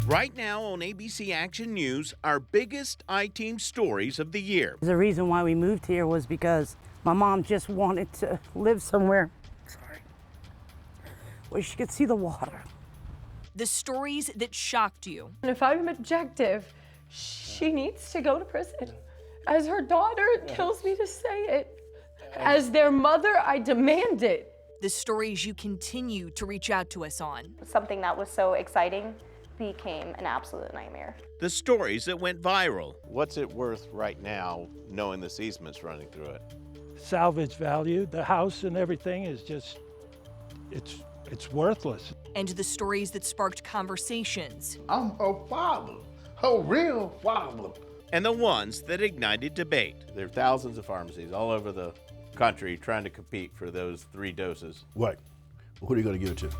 Right now on ABC Action News, our biggest I-Team stories of the year. The reason why we moved here was because my mom just wanted to live somewhere where she could see the water. The stories that shocked you. And if I'm objective, she needs to go to prison. As her daughter, it kills me to say it. As their mother, I demand it. The stories you continue to reach out to us on. Something that was so exciting became an absolute nightmare. The stories that went viral. What's it worth right now knowing this easement's running through it? Salvage value, the house and everything is just, it's worthless. And the stories that sparked conversations. I'm a father, a real father. And the ones that ignited debate. There are thousands of pharmacies all over the country trying to compete for those 3 doses. What? Who are you going to give it to?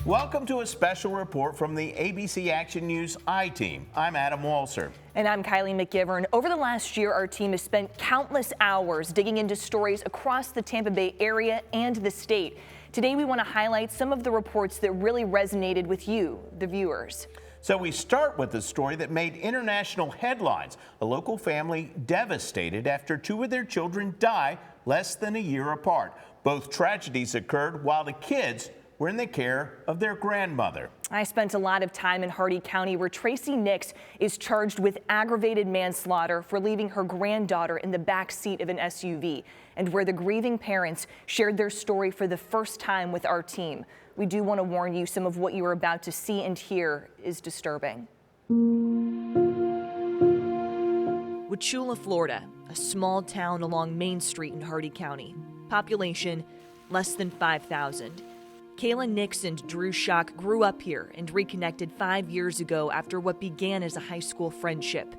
Welcome to a special report from the ABC Action News I-Team. I'm Adam Walser. And I'm Kylie McGivern. Over the last year, our team has spent countless hours digging into stories across the Tampa Bay area and the state. Today, we want to highlight some of the reports that really resonated with you, the viewers. So we start with the story that made international headlines. A local family devastated after 2 of their children die less than a year apart. Both tragedies occurred while the kids were in the care of their grandmother. I spent a lot of time in Hardee County where Tracy Nix is charged with aggravated manslaughter for leaving her granddaughter in the back seat of an SUV, and where the grieving parents shared their story for the first time with our team. We do want to warn you, some of what you are about to see and hear is disturbing. Wauchula, Florida, a small town along Main Street in Hardee County. Population less than 5,000. Kayla Nix and Drew Schock grew up here and reconnected 5 years ago after what began as a high school friendship.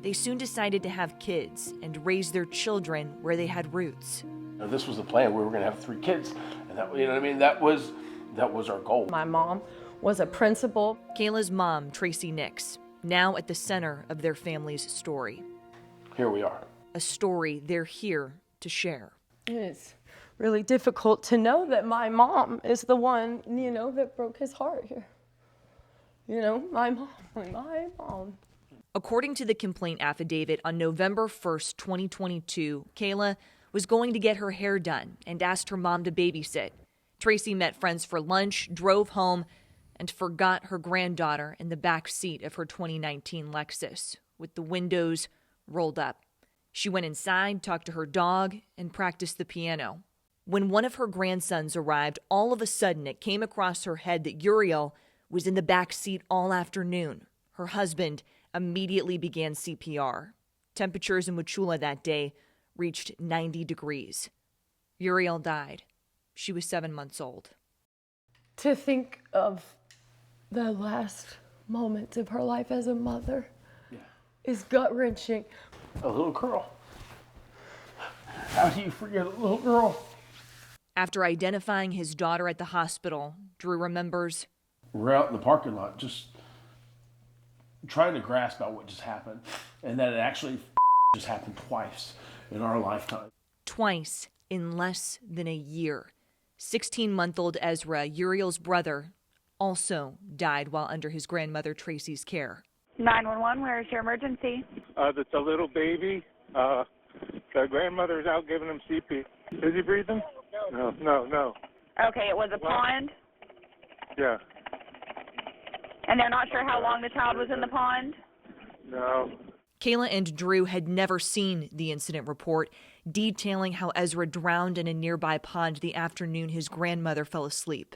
They soon decided to have kids and raise their children where they had roots. This was the plan. We were going to have 3 kids, and that, you know what I mean? That was our goal. My mom was a principal. Kayla's mom, Tracy Nix, now at the center of their family's story. Here we are. A story they're here to share. It's really difficult to know that my mom is the one, that broke his heart here. My mom. According to the complaint affidavit, on November 1st, 2022, Kayla was going to get her hair done and asked her mom to babysit. Tracy met friends for lunch, drove home, and forgot her granddaughter in the back seat of her 2019 Lexus, with the windows rolled up. She went inside, talked to her dog, and practiced the piano. When one of her grandsons arrived, all of a sudden it came across her head that Uriel was in the back seat all afternoon. Her husband immediately began CPR. Temperatures in Wauchula that day reached 90 degrees. Uriel died. She was 7 months old. To think of the last moments of her life as a mother is gut-wrenching. A little girl. How do you forget a little girl? After identifying his daughter at the hospital, Drew remembers. We're out in the parking lot just trying to grasp out what just happened, and that it actually just happened twice in our lifetime. Twice in less than a year. 16-month-old Ezra, Uriel's brother, also died while under his grandmother Tracy's care. 911, where is your emergency? That's a little baby. The grandmother's out giving him CP. Is he breathing? No. Okay, it was a pond, Yeah. and they're not sure how long the child was in the pond? No. Kayla and Drew had never seen the incident report, detailing how Ezra drowned in a nearby pond the afternoon his grandmother fell asleep.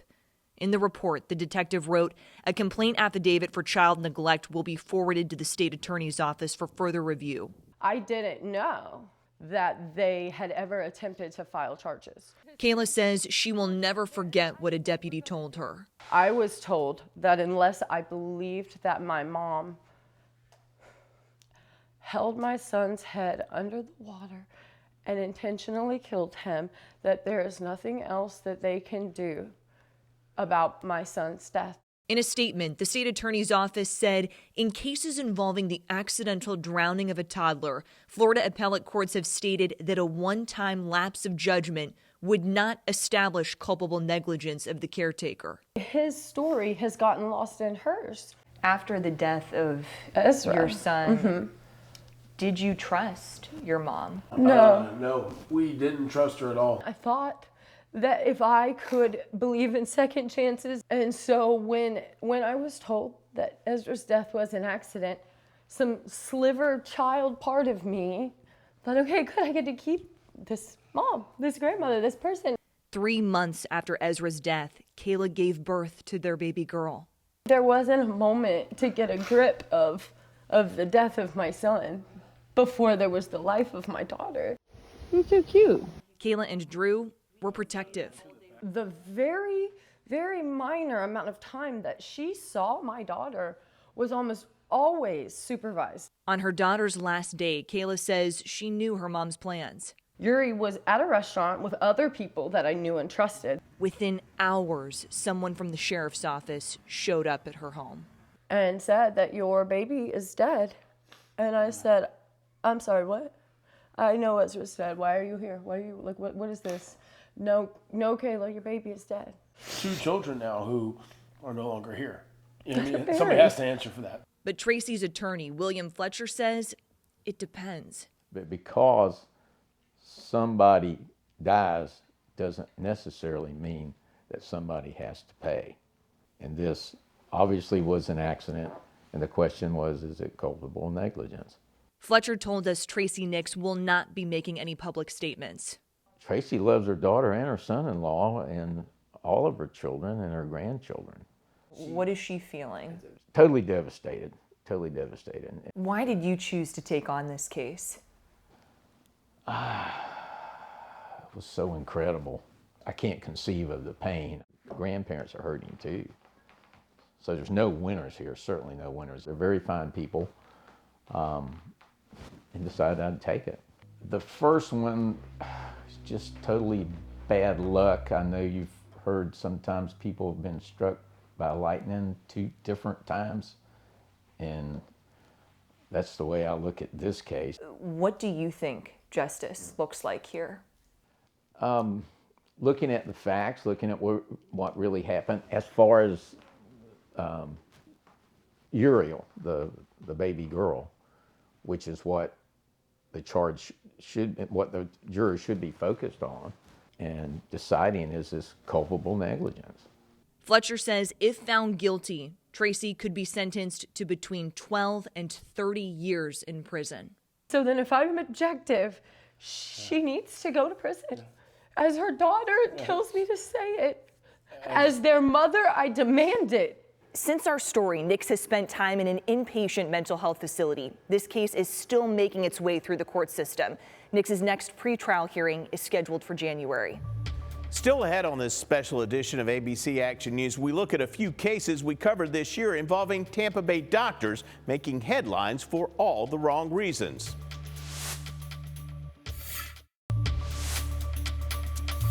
In the report, the detective wrote, a complaint affidavit for child neglect will be forwarded to the state attorney's office for further review. I didn't know that they had ever attempted to file charges. Kayla says she will never forget what a deputy told her. I was told that unless I believed that my mom held my son's head under the water and intentionally killed him, that there is nothing else that they can do about my son's death. In a statement, the state attorney's office said, in cases involving the accidental drowning of a toddler, Florida appellate courts have stated that a one-time lapse of judgment would not establish culpable negligence of the caretaker. His story has gotten lost in hers. After the death of Ezra. your son, did you trust your mom? No. No, we didn't trust her at all. I thought that if I could believe in second chances, and so when I was told that Ezra's death was an accident, some sliver child part of me thought, okay, good, I get to keep this mom, this grandmother, this person. 3 months after Ezra's death, Kayla gave birth to their baby girl. There wasn't a moment to get a grip of the death of my son before there was the life of my daughter. You're too cute. Kayla and Drew were protective. The very, very minor amount of time that she saw my daughter was almost always supervised. On her daughter's last day, Kayla says she knew her mom's plans. Yuri was at a restaurant with other people that I knew and trusted. Within hours, someone from the sheriff's office showed up at her home And said that your baby is dead. And I said, I'm sorry, what? I know Ezra's dead. Why are you here? Why are you, like, what is this? No, Kayla, your baby is dead. 2 children now who are no longer here. You know what I mean? Very. Somebody has to answer for that. But Tracy's attorney, William Fletcher, says it depends. But because somebody dies doesn't necessarily mean that somebody has to pay. And this obviously was an accident, and the question was, is it culpable negligence? Fletcher told us Tracy Nix will not be making any public statements. Tracy loves her daughter and her son-in-law and all of her children and her grandchildren. What is she feeling? Totally devastated, totally devastated. Why did you choose to take on this case? It was so incredible. I can't conceive of the pain. The grandparents are hurting too. So there's no winners here, certainly no winners. They're very fine people, and decided I'd take it. The first one is just totally bad luck. I know you've heard sometimes people have been struck by lightning 2 different times, and that's the way I look at this case. What do you think justice looks like here? Looking at the facts, looking at what really happened, as far as Uriel, the baby girl, which is what the charge what the jury should be focused on, and deciding is this culpable negligence. Fletcher says if found guilty, Tracy could be sentenced to between 12 and 30 years in prison. So then if I'm objective, she needs to go to prison. As her daughter, it kills me to say it. As their mother, I demand it. Since our story, Nix has spent time in an inpatient mental health facility. This case is still making its way through the court system. Nix's next pretrial hearing is scheduled for January. Still ahead on this special edition of ABC Action News, we look at a few cases we covered this year involving Tampa Bay doctors making headlines for all the wrong reasons.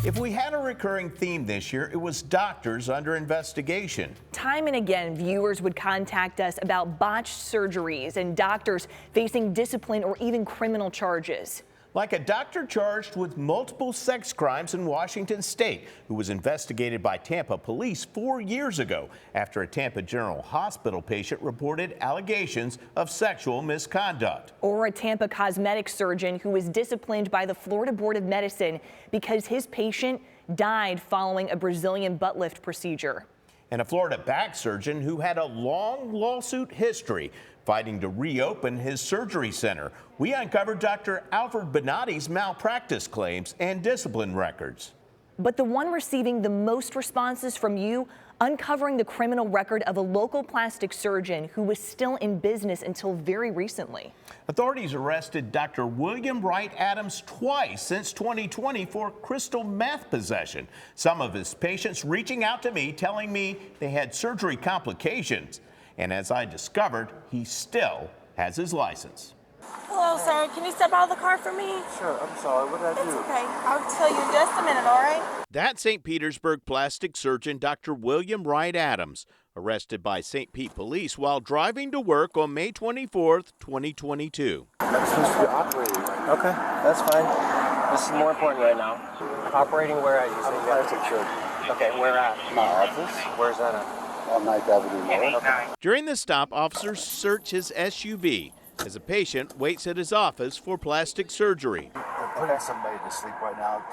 If we had a recurring theme this year, it was doctors under investigation. Time and again, viewers would contact us about botched surgeries and doctors facing discipline or even criminal charges. Like a doctor charged with multiple sex crimes in Washington state who was investigated by Tampa police 4 years ago after a Tampa General Hospital patient reported allegations of sexual misconduct. Or a Tampa cosmetic surgeon who was disciplined by the Florida Board of Medicine because his patient died following a Brazilian butt lift procedure. And a Florida back surgeon who had a long lawsuit history fighting to reopen his surgery center. We uncovered Dr. Alfred Bonatti's malpractice claims and discipline records. But the one receiving the most responses from you, uncovering the criminal record of a local plastic surgeon who was still in business until very recently. Authorities arrested Dr. William Wright Adams twice since 2020 for crystal meth possession. Some of his patients reaching out to me telling me they had surgery complications. And as I discovered, he still has his license. Hello, sir. Can you step out of the car for me? Sure. I'm sorry. What did I do? It's okay. I'll tell you in just a minute, all right? That's St. Petersburg plastic surgeon Dr. William Wright Adams, arrested by St. Pete police while driving to work on May 24th, 2022. I'm supposed to be operating. Okay, that's fine. This is more important right now. Operating where at? You say plastic surgeon. Okay, where at? My office. Where's that at? on 9th Avenue North. During the stop, officers search his SUV as a patient waits at his office for plastic surgery. They're putting somebody to sleep right now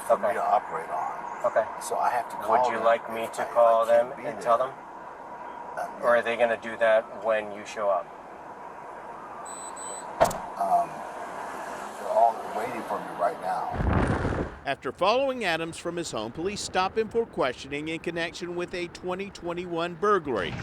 for me to operate on. Okay. So I have to call Would you them like me if to I call them can't be and there. tell them? Or are they going to do that when you show up? They're all waiting for me right now. After following Adams from his home, police stop him for questioning in connection with a 2021 burglary.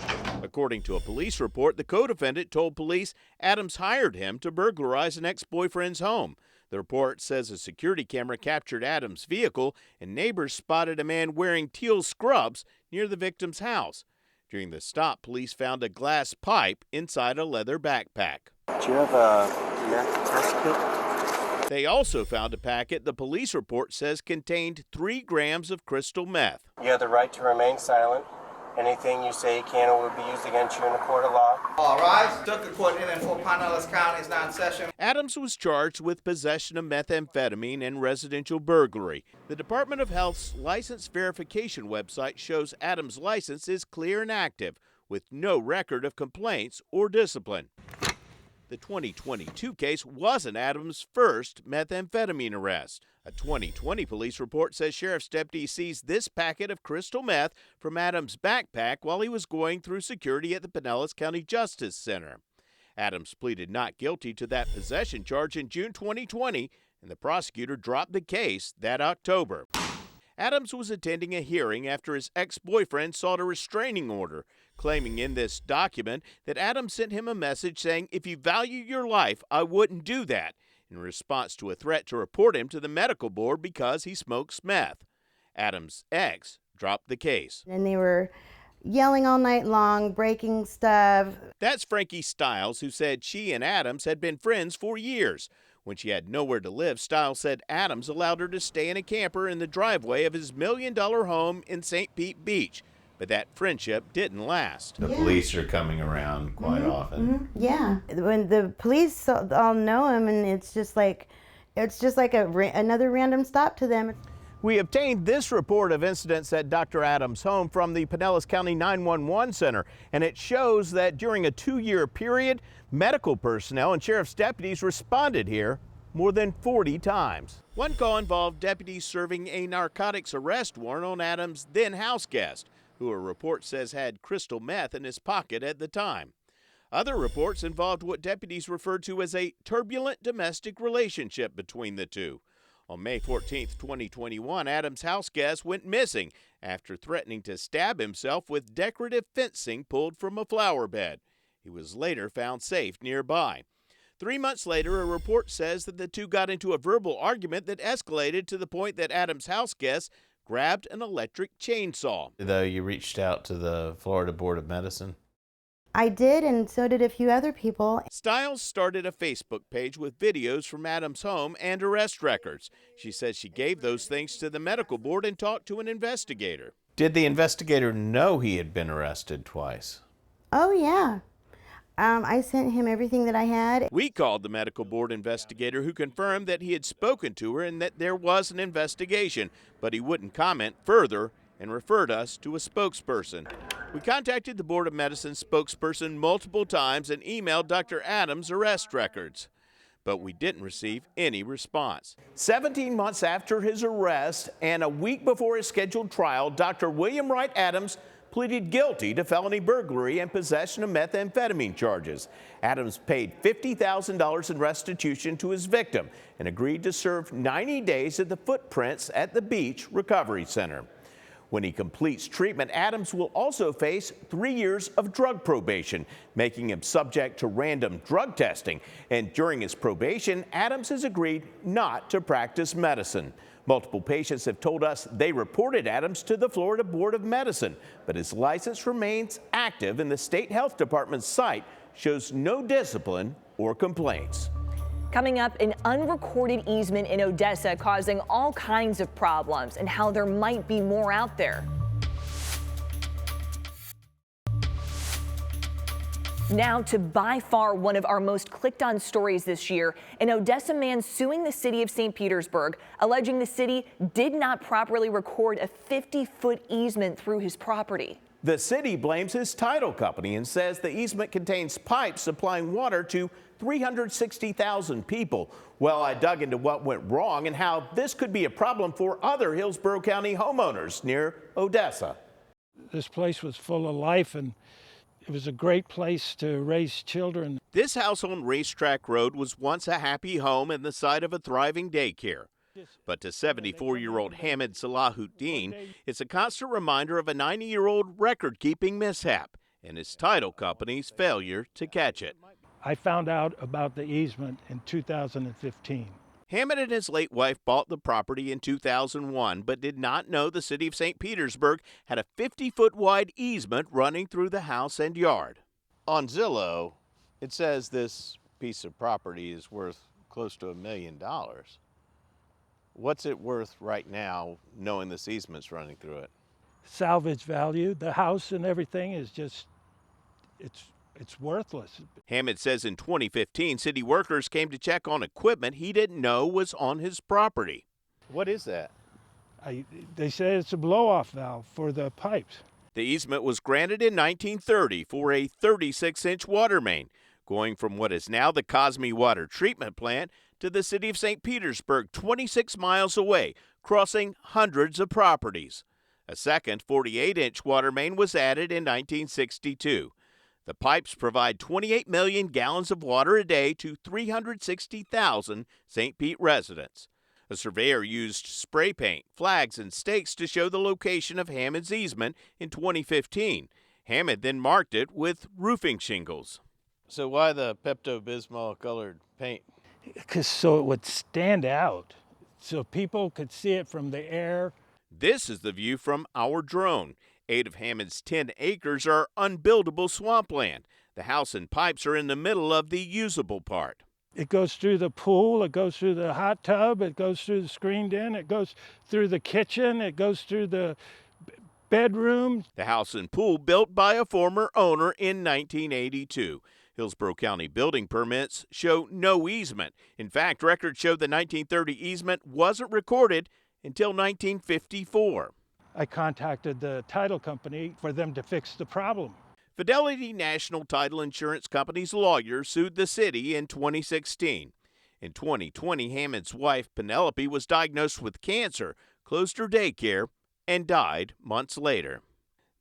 According to a police report, the co-defendant told police Adams hired him to burglarize an ex-boyfriend's home. The report says a security camera captured Adams' vehicle, and neighbors spotted a man wearing teal scrubs near the victim's house. During the stop, police found a glass pipe inside a leather backpack. Do you have a meth test kit? They also found a packet the police report says contained 3 grams of crystal meth. You have the right to remain silent. Anything you say can or will be used against you in a court of law. All rise. Circuit Court in Fort Pinellas County is now in session. Adams was charged with possession of methamphetamine and residential burglary. The Department of Health's license verification website shows Adams' license is clear and active, with no record of complaints or discipline. The 2022 case wasn't Adams' first methamphetamine arrest. A 2020 police report says sheriff's deputies seized this packet of crystal meth from Adams' backpack while he was going through security at the Pinellas County Justice Center. Adams pleaded not guilty to that possession charge in June 2020, and the prosecutor dropped the case that October. Adams was attending a hearing after his ex-boyfriend sought a restraining order, claiming in this document that Adams sent him a message saying, "If you value your life, I wouldn't do that," in response to a threat to report him to the medical board because he smokes meth. Adams' ex dropped the case. And they were yelling all night long, breaking stuff. That's Frankie Stiles, who said she and Adams had been friends for years. When she had nowhere to live, Stiles said Adams allowed her to stay in a camper in the driveway of his $1 million home in St. Pete Beach. But that friendship didn't last. The police are coming around quite often. Yeah, when the police all know him, and it's just like another random stop to them. We obtained this report of incidents at Dr. Adams' home from the Pinellas County 911 Center, and it shows that during a 2-year period, medical personnel and sheriff's deputies responded here more than 40 times. One call involved deputies serving a narcotics arrest warrant on Adams' then house guest, who a report says had crystal meth in his pocket at the time. Other reports involved what deputies referred to as a turbulent domestic relationship between the two. On May 14, 2021, Adams' house guest went missing after threatening to stab himself with decorative fencing pulled from a flower bed. He was later found safe nearby. 3 months later, a report says that the two got into a verbal argument that escalated to the point that Adams' house guest grabbed an electric chainsaw. Though you reached out to the Florida Board of Medicine? I did, and so did a few other people. Stiles started a Facebook page with videos from Adams' home and arrest records. She says she gave those things to the medical board and talked to an investigator. Did the investigator know he had been arrested twice? Oh, yeah. I sent him everything that I had. We called the medical board investigator, who confirmed that he had spoken to her and that there was an investigation, but he wouldn't comment further and referred us to a spokesperson. We contacted the Board of Medicine spokesperson multiple times and emailed Dr. Adams' arrest records, but we didn't receive any response. 17 months after his arrest and a week before his scheduled trial, Dr. William Wright Adams pleaded guilty to felony burglary and possession of methamphetamine charges. Adams paid $50,000 in restitution to his victim and agreed to serve 90 days at the Footprints at the Beach Recovery Center. When he completes treatment, Adams will also face 3 years of drug probation, making him subject to random drug testing. And during his probation, Adams has agreed not to practice medicine. Multiple patients have told us they reported Adams to the Florida Board of Medicine, but his license remains active, and the state health department's site shows no discipline or complaints. Coming up, an unrecorded easement in Odessa causing all kinds of problems, and how there might be more out there. Now to by far one of our most clicked on stories this year, an Odessa man suing the city of St. Petersburg, alleging the city did not properly record a 50-foot easement through his property. The city blames his title company and says the easement contains pipes supplying water to 360,000 people. Well, I dug into what went wrong and how this could be a problem for other Hillsborough County homeowners near Odessa. This place was full of life, and it was a great place to raise children. This house on Racetrack Road was once a happy home and the site of a thriving daycare. But to 74-year-old Hamid Salahuddin, it's a constant reminder of a 90-year-old record-keeping mishap and his title company's failure to catch it. I found out about the easement in 2015. Hamid and his late wife bought the property in 2001, but did not know the city of St. Petersburg had a 50-foot wide easement running through the house and yard. On Zillow, it says this piece of property is worth close to $1 million. What's it worth right now, knowing this easement's running through it? Salvage value, the house and everything is just, it's worthless. Hamid says in 2015, city workers came to check on equipment he didn't know was on his property. What is that? They say it's a blow-off valve for the pipes. The easement was granted in 1930 for a 36-inch water main, going from what is now the Cosme Water Treatment Plant to the city of St. Petersburg, 26 miles away, crossing hundreds of properties. A second 48-inch water main was added in 1962. The pipes provide 28 million gallons of water a day to 360,000 St. Pete residents. A surveyor used spray paint, flags, and stakes to show the location of Hamid's easement in 2015. Hamid then marked it with roofing shingles. So why the Pepto-Bismol colored paint? Because so it would stand out, so people could see it from the air. This is the view from our drone. 8 of Hamid's 10 acres are unbuildable swampland. The house and pipes are in the middle of the usable part. It goes through the pool, it goes through the hot tub, it goes through the screened in, it goes through the kitchen, it goes through the bedroom. The house and pool built by a former owner in 1982. Hillsborough County building permits show no easement. In fact, records show the 1930 easement wasn't recorded until 1954. I contacted the title company for them to fix the problem. Fidelity National Title Insurance Company's lawyer sued the city in 2016. In 2020, Hamid's wife, Penelope, was diagnosed with cancer, closed her daycare, and died months later.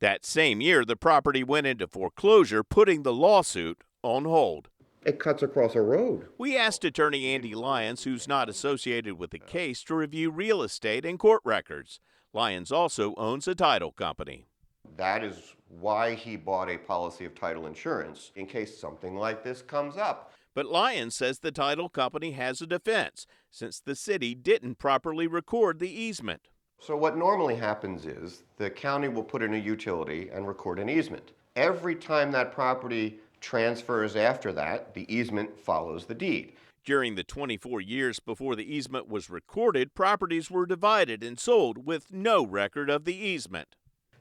That same year, the property went into foreclosure, putting the lawsuit on hold. It cuts across a road. We asked attorney Andy Lyons, who's not associated with the case, to review real estate and court records. Lyons also owns a title company. That is why he bought a policy of title insurance, in case something like this comes up. But Lyons says the title company has a defense, since the city didn't properly record the easement. So what normally happens is the county will put in a utility and record an easement. Every time that property transfers after that, the easement follows the deed. During the 24 years before the easement was recorded, properties were divided and sold with no record of the easement.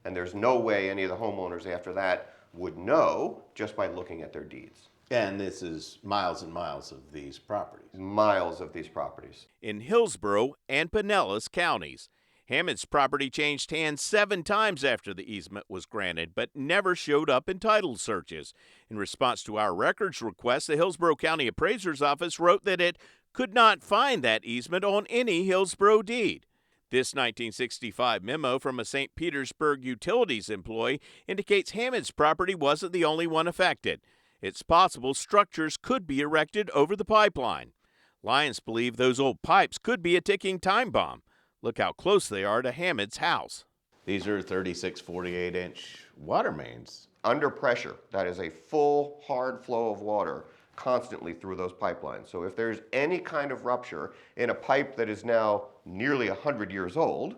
And there's no way any of the homeowners after that would know just by looking at their deeds. And this is miles and miles of these properties. Miles of these properties. In Hillsborough and Pinellas counties. Hamid's property changed hands 7 times after the easement was granted, but never showed up in title searches. In response to our records request, the Hillsborough County Appraiser's Office wrote that it could not find that easement on any Hillsborough deed. This 1965 memo from a St. Petersburg utilities employee indicates Hamid's property wasn't the only one affected. It's possible structures could be erected over the pipeline. Lyons believe those old pipes could be a ticking time bomb. Look how close they are to Hamid's house. These are 36, 48-inch water mains. Under pressure, that is a full, hard flow of water constantly through those pipelines. So if there's any kind of rupture in a pipe that is now nearly 100 years old,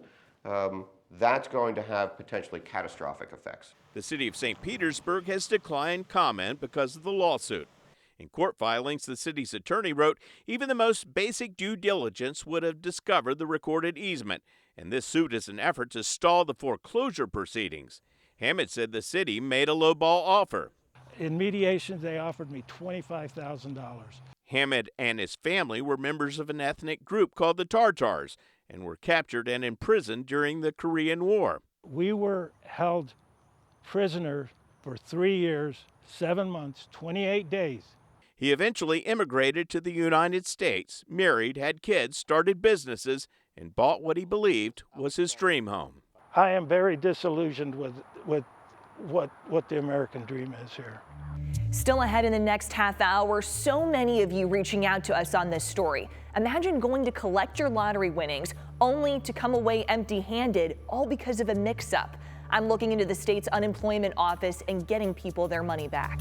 that's going to have potentially catastrophic effects. The city of St. Petersburg has declined comment because of the lawsuit. In court filings, the city's attorney wrote, even the most basic due diligence would have discovered the recorded easement, and this suit is an effort to stall the foreclosure proceedings. Hamid said the city made a lowball offer. In mediation, they offered me $25,000. Hamid and his family were members of an ethnic group called the Tartars and were captured and imprisoned during the Korean War. We were held prisoner for 3 years, 7 months, 28 days. He eventually immigrated to the United States, married, had kids, started businesses, and bought what he believed was his dream home. I am very disillusioned with what the American dream is here. Still ahead in the next half hour, so many of you reaching out to us on this story. Imagine going to collect your lottery winnings only to come away empty-handed, all because of a mix-up. I'm looking into the state's unemployment office and getting people their money back.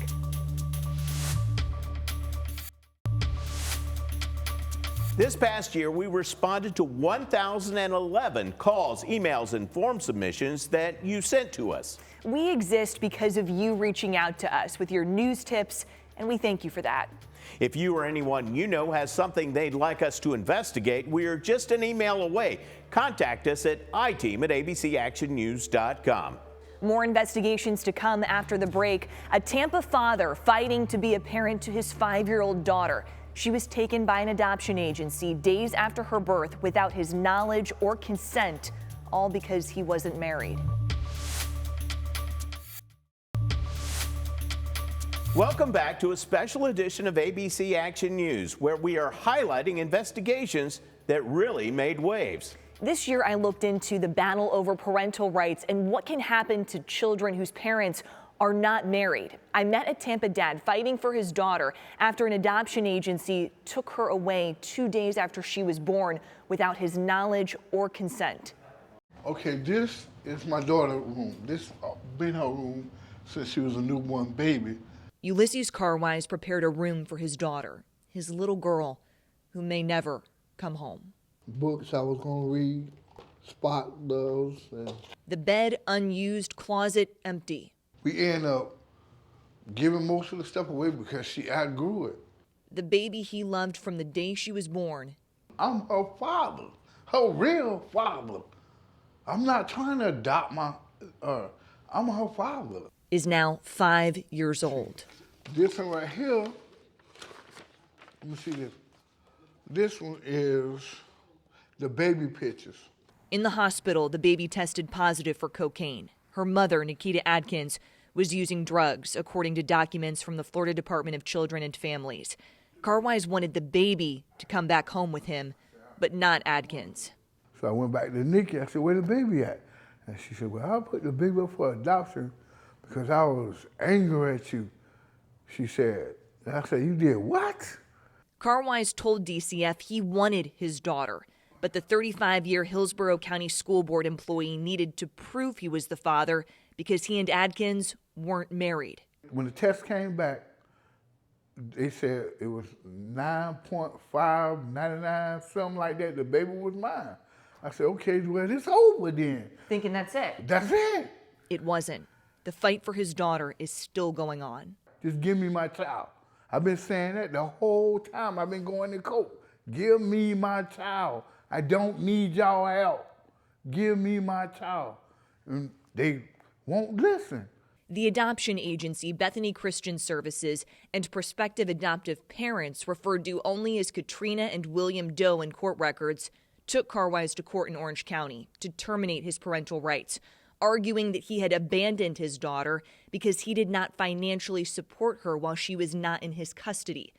This past year, we responded to 1,011 calls, emails, and form submissions that you sent to us. We exist because of you reaching out to us with your news tips, and we thank you for that. If you or anyone you know has something they'd like us to investigate, we're just an email away. Contact us at iteam@abcactionnews.com. More investigations to come after the break. A Tampa father fighting to be a parent to his 5-year-old daughter. She was taken by an adoption agency days after her birth without his knowledge or consent, all because he wasn't married. Welcome back to a special edition of ABC Action News, where we are highlighting investigations that really made waves. This year, I looked into the battle over parental rights and what can happen to children whose parents are not married. I met a Tampa dad fighting for his daughter after an adoption agency took her away 2 days after she was born without his knowledge or consent. Okay, this is my daughter's room. This been her room since she was a newborn baby. Ulysses Carwise prepared a room for his daughter, his little girl, who may never come home. Books I was going to read, spot those. The bed unused, closet empty. We end up giving most of the stuff away because she outgrew it. The baby he loved from the day she was born. I'm her father, her real father. I'm not trying to adopt I'm her father. Is now 5 years old. This one right here, let me see this. This one is the baby pictures. In the hospital, the baby tested positive for cocaine. Her mother, Nikita Adkins, was using drugs, according to documents from the Florida Department of Children and Families. Carwise wanted the baby to come back home with him, but not Adkins. So I went back to Nikki. I said, where the baby at? And she said, well, I'll put the baby up for adoption because I was angry at you, she said. And I said, you did what? Carwise told DCF he wanted his daughter, but the 35-year Hillsborough County School Board employee needed to prove he was the father because he and Adkins weren't married. When the test came back, they said it was 9.5, 99, something like that. The baby was mine. I said, okay, well, it's over then. Thinking that's it. That's it. It wasn't. The fight for his daughter is still going on. Just give me my child. I've been saying that the whole time I've been going to court. Give me my child. I don't need y'all help. Give me my child. And they won't listen. The adoption agency, Bethany Christian Services, and prospective adoptive parents, referred to only as Katrina and William Doe in court records, took Carwise to court in Orange County to terminate his parental rights, arguing that he had abandoned his daughter because he did not financially support her while she was not in his custody.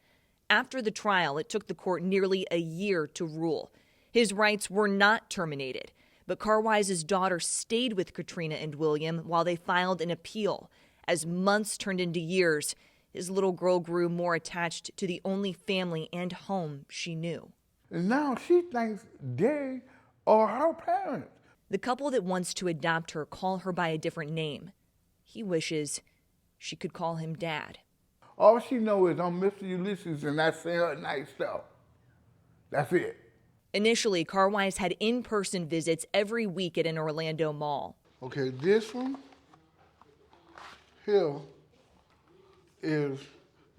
After the trial, it took the court nearly a year to rule. His rights were not terminated, but Carwise's daughter stayed with Katrina and William while they filed an appeal. As months turned into years, his little girl grew more attached to the only family and home she knew. And now she thinks they are her parents. The couple that wants to adopt her call her by a different name. He wishes she could call him Dad. All she knows is I'm Mr. Ulysses and I say her nice stuff. That's it. Initially, Carwise had in-person visits every week at an Orlando mall. Okay, this one here is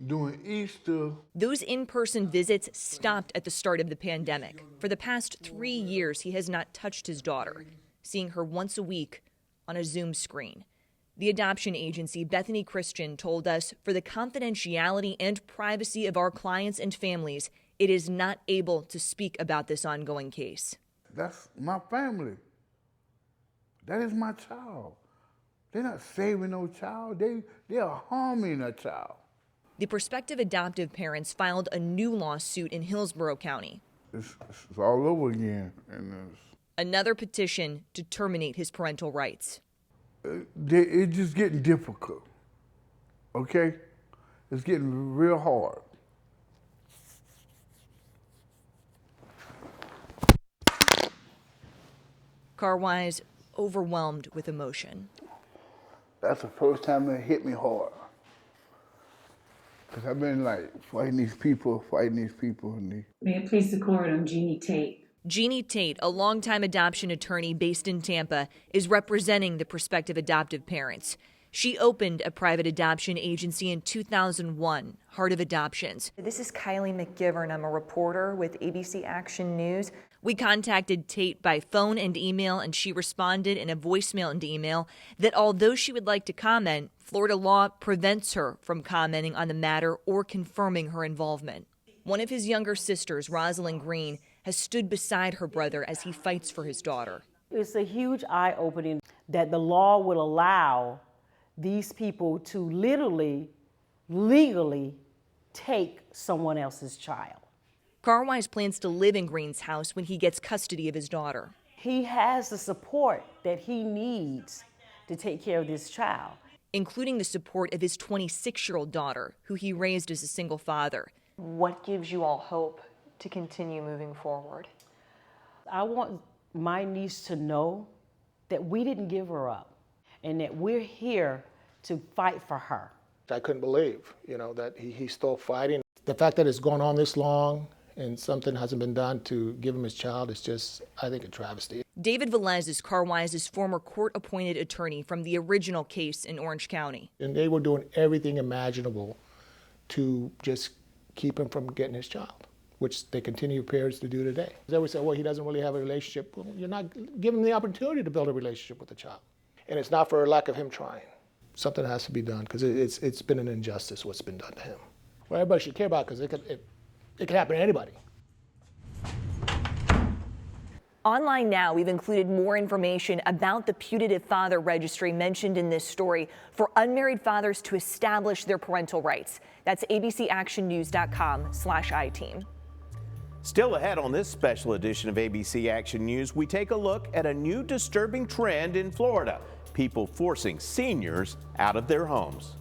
doing Easter. Those in-person visits stopped at the start of the pandemic. For the past 3 years, he has not touched his daughter, seeing her once a week on a Zoom screen. The adoption agency, Bethany Christian, told us for the confidentiality and privacy of our clients and families, it is not able to speak about this ongoing case. That's my family. That is my child. They're not saving no child. They are harming a child. The prospective adoptive parents filed a new lawsuit in Hillsborough County. It's all over again. And Another petition to terminate his parental rights. it's just getting difficult, okay? It's getting real hard. Carwise overwhelmed with emotion. That's the first time it hit me hard. Because I've been like fighting these people. And May it please the court, I'm Jeannie Tate. Jeannie Tate, a longtime adoption attorney based in Tampa, is representing the prospective adoptive parents. She opened a private adoption agency in 2001, Heart of Adoptions. This is Kylie McGivern. I'm a reporter with ABC Action News. We contacted Tate by phone and email, and she responded in a voicemail and email that although she would like to comment, Florida law prevents her from commenting on the matter or confirming her involvement. One of his younger sisters, Rosalind Green, has stood beside her brother as he fights for his daughter. It's a huge eye-opening that the law will allow these people to literally, legally take someone else's child. Carwise plans to live in Green's house when he gets custody of his daughter. He has the support that he needs to take care of this child, including the support of his 26-year-old daughter, who he raised as a single father. What gives you all hope to continue moving forward? I want my niece to know that we didn't give her up and that we're here to fight for her. I couldn't believe, that he's still fighting. The fact that it's gone on this long and something hasn't been done to give him his child is just, I think, a travesty. David Velez is Carwise's former court-appointed attorney from the original case in Orange County. And they were doing everything imaginable to just keep him from getting his child, which they continue parents to do today. They would say, well, he doesn't really have a relationship. Well, you're not giving him the opportunity to build a relationship with the child. And it's not for a lack of him trying. Something has to be done because it's been an injustice what's been done to him. Well, everybody should care about it because it could happen to anybody. Online now, we've included more information about the putative father registry mentioned in this story for unmarried fathers to establish their parental rights. That's abcactionnews.com/iTeam. Still ahead on this special edition of ABC Action News, we take a look at a new disturbing trend in Florida, people forcing seniors out of their homes.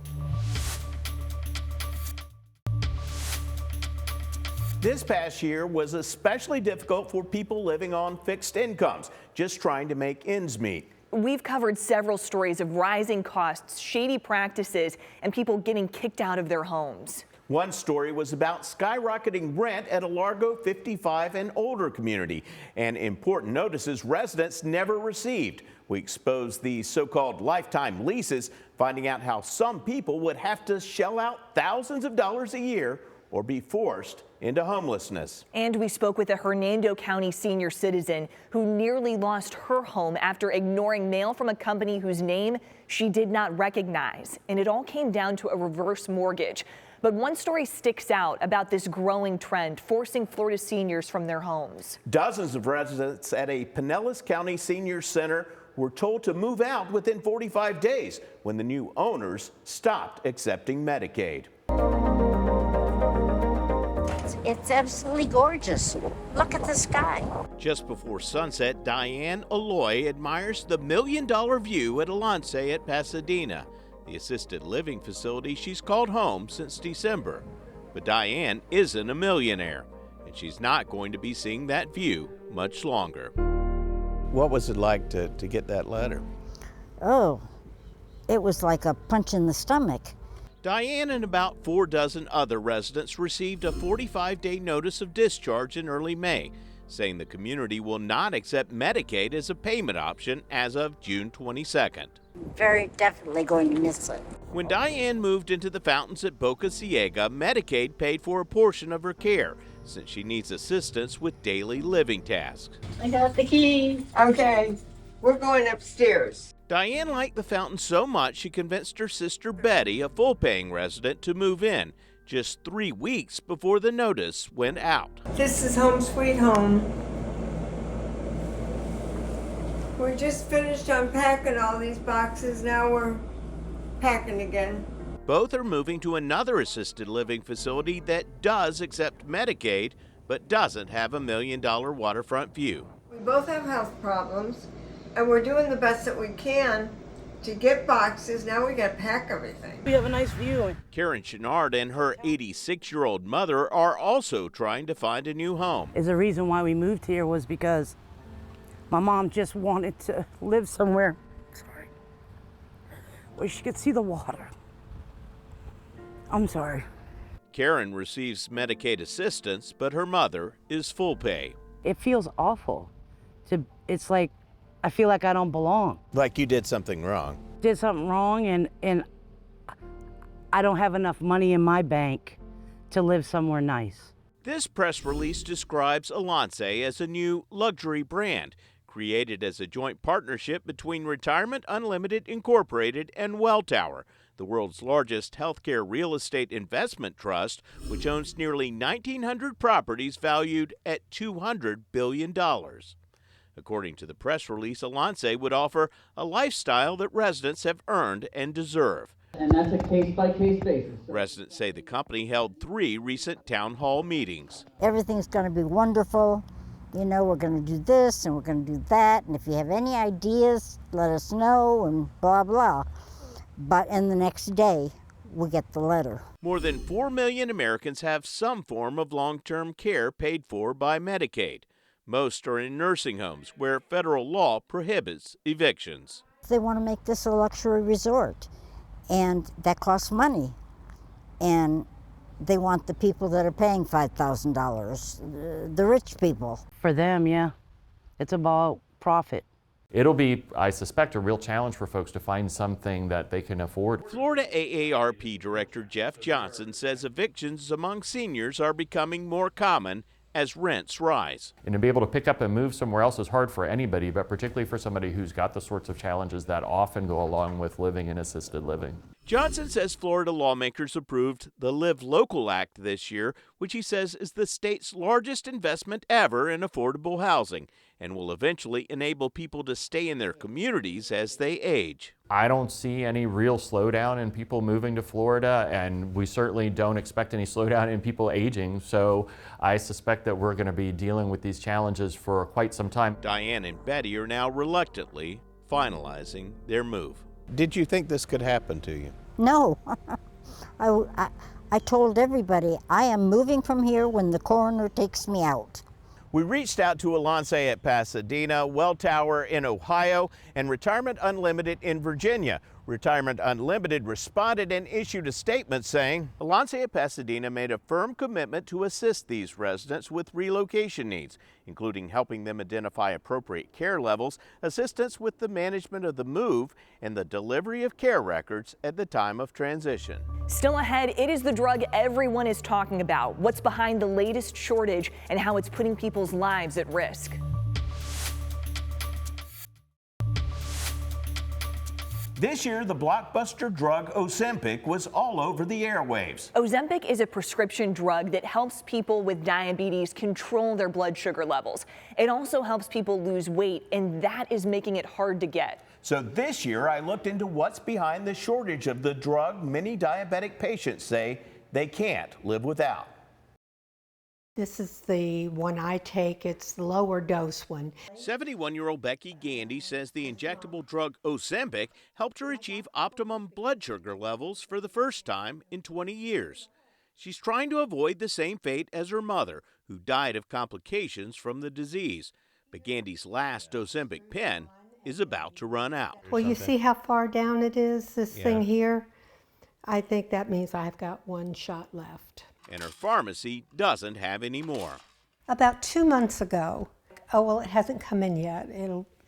This past year was especially difficult for people living on fixed incomes, just trying to make ends meet. We've covered several stories of rising costs, shady practices, and people getting kicked out of their homes. One story was about skyrocketing rent at a Largo 55 and older community, and important notices residents never received. We exposed these so-called lifetime leases, finding out how some people would have to shell out thousands of dollars a year or be forced into homelessness. And we spoke with a Hernando County senior citizen who nearly lost her home after ignoring mail from a company whose name she did not recognize. And it all came down to a reverse mortgage. But one story sticks out about this growing trend, forcing Florida seniors from their homes. Dozens of residents at a Pinellas County Senior Center were told to move out within 45 days when the new owners stopped accepting Medicaid. It's absolutely gorgeous. Look at the sky. Just before sunset, Diane Alloy admires the $1 million view at Alonce at Pasadena, the assisted living facility she's called home since December. But Diane isn't a millionaire, and she's not going to be seeing that view much longer. What was it like to get that letter? Oh, it was like a punch in the stomach. Diane and about 4 dozen other residents received a 45-day notice of discharge in early May, saying the community will not accept Medicaid as a payment option as of June 22nd. Very definitely going to miss it. When Diane moved into the fountains at Boca Ciega, Medicaid paid for a portion of her care, since she needs assistance with daily living tasks. I got the key. Okay, we're going upstairs. Diane liked the fountain so much she convinced her sister Betty, a full-paying resident, to move in, just 3 weeks before the notice went out. This is home sweet home. We just finished unpacking all these boxes. Now we're packing again. Both are moving to another assisted living facility that does accept Medicaid, but doesn't have $1 million waterfront view. We both have health problems, and we're doing the best that we can to get boxes. Now we gotta pack everything. We have a nice view. Karen Chenard and her 86-year-old mother are also trying to find a new home. The reason why we moved here was because my mom just wanted to live somewhere, where she could see the water. I'm sorry. Karen receives Medicaid assistance, but her mother is full pay. It feels awful. It's like I feel like I don't belong. Like you did something wrong. Did something wrong, and I don't have enough money in my bank to live somewhere nice. This press release describes Alance as a new luxury brand created as a joint partnership between Retirement Unlimited Incorporated and Welltower, the world's largest healthcare real estate investment trust, which owns nearly 1,900 properties valued at $200 billion. According to the press release, Alance would offer a lifestyle that residents have earned and deserve. And that's a case-by-case basis. Residents say the company held 3 recent town hall meetings. Everything's going to be wonderful. You know, we're going to do this and we're going to do that. And if you have any ideas, let us know and blah, blah. But in the next day, we get the letter. More than 4 million Americans have some form of long-term care paid for by Medicaid. Most are in nursing homes where federal law prohibits evictions. They want to make this a luxury resort, and that costs money. And they want the people that are paying $5,000, the rich people. For them, yeah, it's about profit. It'll be, I suspect, a real challenge for folks to find something that they can afford. Florida AARP Director Jeff Johnson says evictions among seniors are becoming more common as rents rise. And to be able to pick up and move somewhere else is hard for anybody, but particularly for somebody who's got the sorts of challenges that often go along with living in assisted living. Johnson says Florida lawmakers approved the Live Local Act this year, which he says is the state's largest investment ever in affordable housing and will eventually enable people to stay in their communities as they age. I don't see any real slowdown in people moving to Florida, and we certainly don't expect any slowdown in people aging, so I suspect that we're going to be dealing with these challenges for quite some time. Diane and Betty are now reluctantly finalizing their move. Did you think this could happen to you? No. I told everybody, I am moving from here when the coroner takes me out. We reached out to Alance at Pasadena, Welltower in Ohio, and Retirement Unlimited in Virginia. Retirement Unlimited responded and issued a statement saying, Alance at Pasadena made a firm commitment to assist these residents with relocation needs, including helping them identify appropriate care levels, assistance with the management of the move, and the delivery of care records at the time of transition. Still ahead, it is the drug everyone is talking about, what's behind the latest shortage, and how it's putting people's lives at risk. This year, the blockbuster drug Ozempic was all over the airwaves. Ozempic is a prescription drug that helps people with diabetes control their blood sugar levels. It also helps people lose weight, and that is making it hard to get. So this year, I looked into what's behind the shortage of the drug many diabetic patients say they can't live without. This is the one I take. It's the lower dose one. 71-year-old Becky Gandy says the injectable drug Ozempic helped her achieve optimum blood sugar levels for the first time in 20 years. She's trying to avoid the same fate as her mother, who died of complications from the disease. But Gandy's last Ozempic pen is about to run out. Well, you see how far down it is, this thing here? I think that means I've got one shot left. And her pharmacy doesn't have any more. About 2 months ago, oh, well, it hasn't come in yet.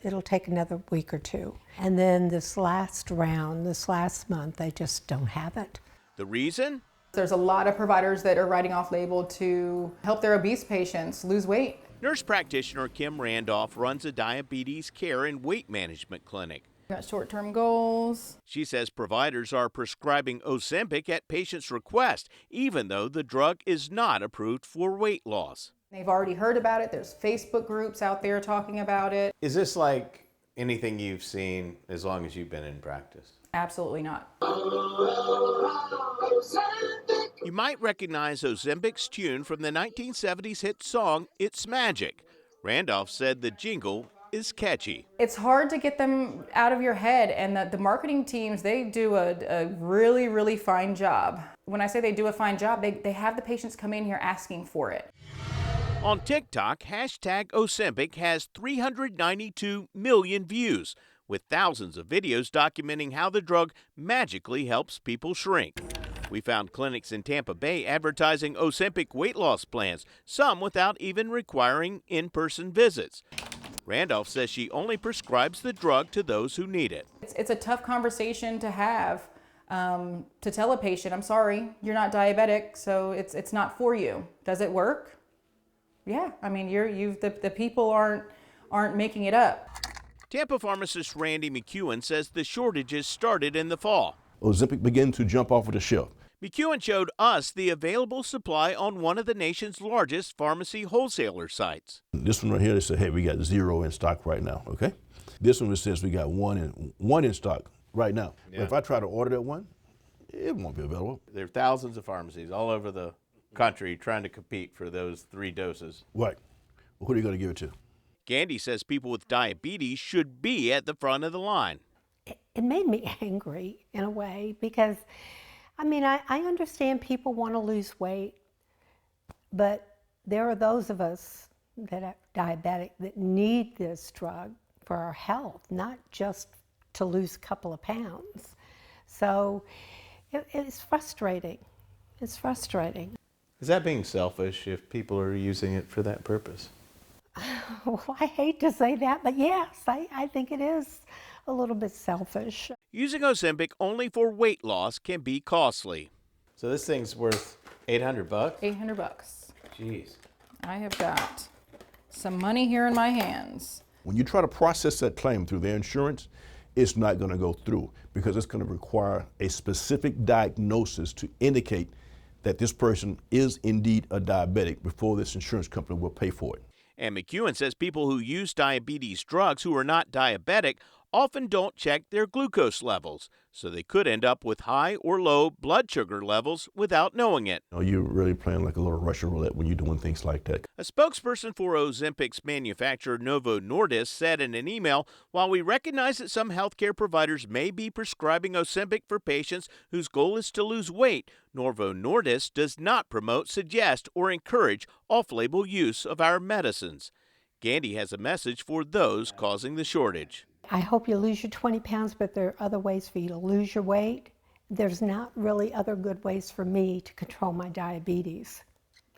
It'll take another week or two. And then this last round, this last month, they just don't have it. The reason? There's a lot of providers that are writing off-label to help their obese patients lose weight. Nurse practitioner Kim Randolph runs a diabetes care and weight management clinic. Got short-term goals. She says providers are prescribing Ozempic at patients' request, even though the drug is not approved for weight loss. They've already heard about it. There's Facebook groups out there talking about it. Is this like anything you've seen as long as you've been in practice? Absolutely not. You might recognize Ozembic's tune from the 1970s hit song, It's Magic. Randolph said the jingle is catchy. It's hard to get them out of your head, and the marketing teams, they do a really, really fine job. When I say they do a fine job, they have the patients come in here asking for it. On TikTok, hashtag Ozempic has 392 million views, with thousands of videos documenting how the drug magically helps people shrink. We found clinics in Tampa Bay advertising Ozempic weight loss plans, some without even requiring in-person visits. Randolph says she only prescribes the drug to those who need it. It's a tough conversation to have, to tell a patient, I'm sorry, you're not diabetic, so it's not for you. Does it work? Yeah, I mean, the people aren't making it up. Tampa pharmacist Randy McEwen says the shortages started in the fall. Ozempic began to jump off of the shelf. McEwen showed us the available supply on one of the nation's largest pharmacy wholesaler sites. This one right here, they said, hey, we got 0 in stock right now, okay? This one says we got one in stock right now. Yeah. But if I try to order that one, it won't be available. There are thousands of pharmacies all over the country trying to compete for those 3 doses. Right. Well, who are you going to give it to? Gandy says people with diabetes should be at the front of the line. It made me angry in a way because, I mean, I understand people want to lose weight, but there are those of us that are diabetic that need this drug for our health, not just to lose a couple of pounds. So it's frustrating. It's frustrating. Is that being selfish if people are using it for that purpose? Well, I hate to say that, but yes, I think it is a little bit selfish. Using Ozempic only for weight loss can be costly. So this thing's worth $800? $800. Jeez. I have got some money here in my hands. When you try to process that claim through their insurance, it's not going to go through because it's going to require a specific diagnosis to indicate that this person is indeed a diabetic before this insurance company will pay for it. And McEwen says people who use diabetes drugs who are not diabetic often don't check their glucose levels, so they could end up with high or low blood sugar levels without knowing it. You're really playing like a little Russian roulette when you're doing things like that. A spokesperson for Ozempic's manufacturer Novo Nordisk said in an email, while we recognize that some healthcare providers may be prescribing Ozempic for patients whose goal is to lose weight, Novo Nordisk does not promote, suggest, or encourage off-label use of our medicines. Gandy has a message for those causing the shortage. I hope you lose your 20 pounds, but there are other ways for you to lose your weight. There's not really other good ways for me to control my diabetes,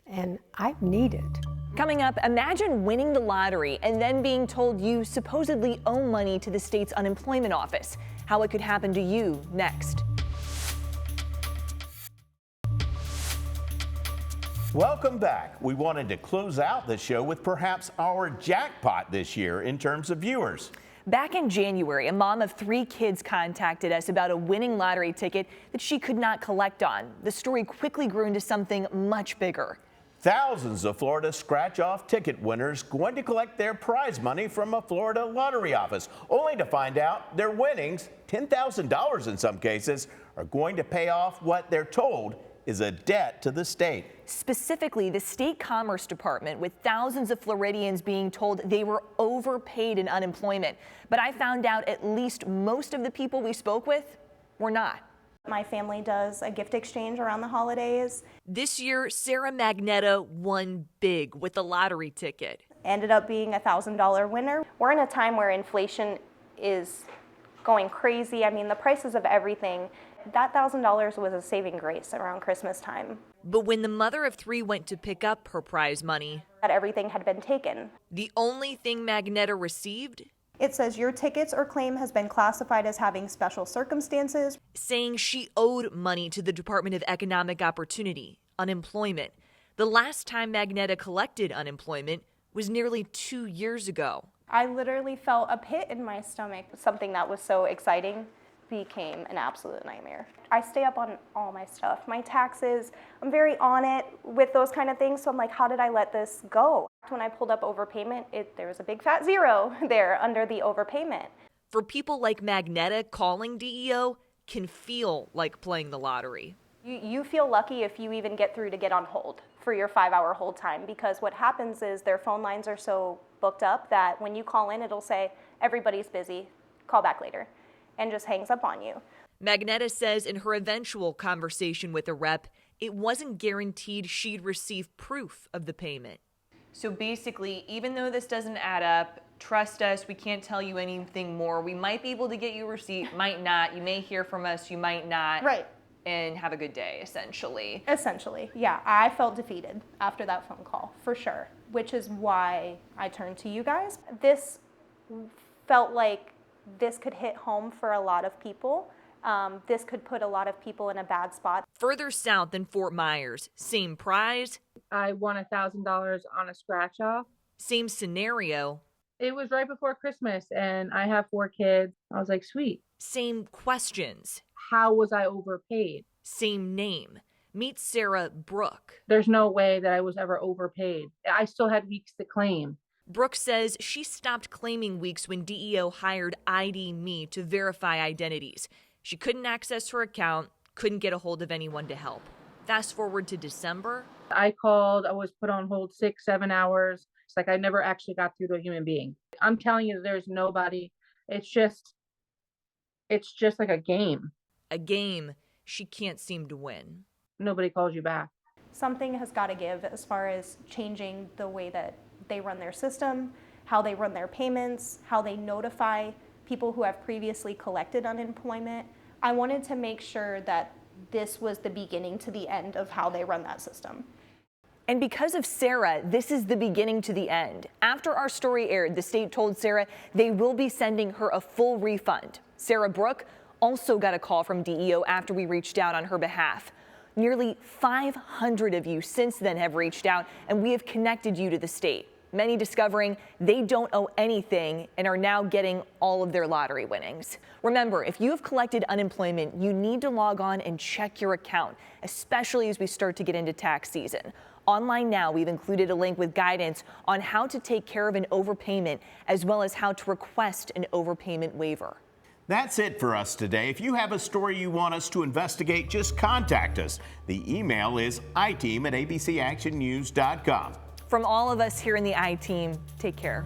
and I need it. Coming up, imagine winning the lottery and then being told you supposedly owe money to the state's unemployment office. How it could happen to you next. Welcome back. We wanted to close out the show with perhaps our jackpot this year in terms of viewers. Back in January, a mom of 3 kids contacted us about a winning lottery ticket that she could not collect on. The story quickly grew into something much bigger. Thousands of Florida scratch-off ticket winners going to collect their prize money from a Florida lottery office, only to find out their winnings, $10,000 in some cases, are going to pay off what they're told is a debt to the state. Specifically, the state commerce department, with thousands of Floridians being told they were overpaid in unemployment. But I found out at least most of the people we spoke with were not. My family does a gift exchange around the holidays. This year, Sarah Magnetta won big with a lottery ticket. Ended up being a $1,000 winner. We're in a time where inflation is going crazy. I mean, the prices of everything. That $1,000 was a saving grace around Christmas time. But when the mother of 3 went to pick up her prize money, that everything had been taken. The only thing Magnetta received? It says your tickets or claim has been classified as having special circumstances. Saying she owed money to the Department of Economic Opportunity, unemployment. The last time Magnetta collected unemployment was nearly 2 years ago. I literally felt a pit in my stomach. Something that was so exciting became an absolute nightmare. I stay up on all my stuff, my taxes. I'm very on it with those kind of things. So I'm like, how did I let this go? When I pulled up overpayment, there was a big fat zero there under the overpayment. For people like Magneta, calling DEO can feel like playing the lottery. You feel lucky if you even get through to get on hold for your 5-hour hold time, because what happens is their phone lines are so booked up that when you call in, it'll say, everybody's busy, call back later, and just hangs up on you. Magneta says in her eventual conversation with a rep, it wasn't guaranteed she'd receive proof of the payment. So basically, even though this doesn't add up, trust us, we can't tell you anything more. We might be able to get you a receipt, might not. You may hear from us, you might not. Right. And have a good day, essentially. Essentially, yeah. I felt defeated after that phone call, for sure, which is why I turned to you guys. This felt like this could hit home for a lot of people. This could put a lot of people in a bad spot. Further south than Fort Myers, same prize. I won $1,000 on a scratch off. Same scenario. It was right before Christmas and I have 4 kids. I was like, sweet. Same questions. How was I overpaid? Same name. Meet Sarah Brooke. There's no way that I was ever overpaid. I still had weeks to claim. Brooke says she stopped claiming weeks when DEO hired ID Me to verify identities. She couldn't access her account, couldn't get a hold of anyone to help. Fast forward to December. I called, I was put on hold 6-7 hours. It's like I never actually got through to a human being. I'm telling you, there's nobody. It's just like a game. A game she can't seem to win. Nobody calls you back. Something has got to give as far as changing the way that they run their system, how they run their payments, how they notify people who have previously collected unemployment. I wanted to make sure that this was the beginning to the end of how they run that system. And because of Sarah, this is the beginning to the end. After our story aired, the state told Sarah they will be sending her a full refund. Sarah Brooke also got a call from DEO after we reached out on her behalf. Nearly 500 of you since then have reached out, and we have connected you to the state. Many discovering they don't owe anything and are now getting all of their lottery winnings. Remember, if you have collected unemployment, you need to log on and check your account, especially as we start to get into tax season. Online now, we've included a link with guidance on how to take care of an overpayment, as well as how to request an overpayment waiver. That's it for us today. If you have a story you want us to investigate, just contact us. The email is iteam@abcactionnews.com. From all of us here in the I-Team, take care.